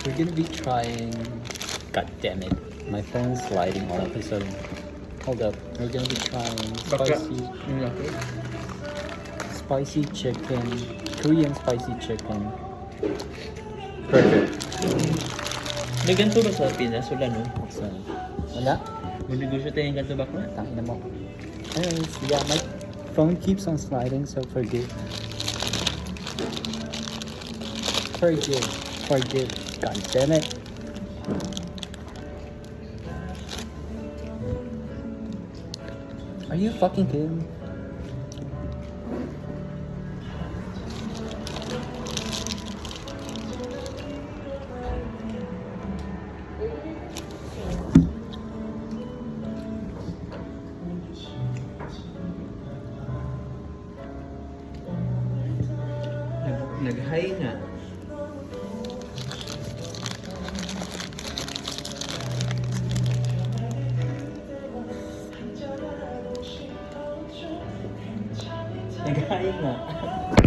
We're gonna be trying. God damn it. My phone's sliding all of a sudden. Hold up. We're gonna be trying spicy chicken. Korean spicy chicken. Burger. May ganito ba sa Pinas? Wala, no? So, wala. Mag-negosyo tayo ng ganito ba ko? Tangina mo. Anyways, yeah, my phone keeps on sliding, so forgive. Forgive. Forgive. God damn it. Are you fucking kidding me? Nag-high nga. Nag-high nga.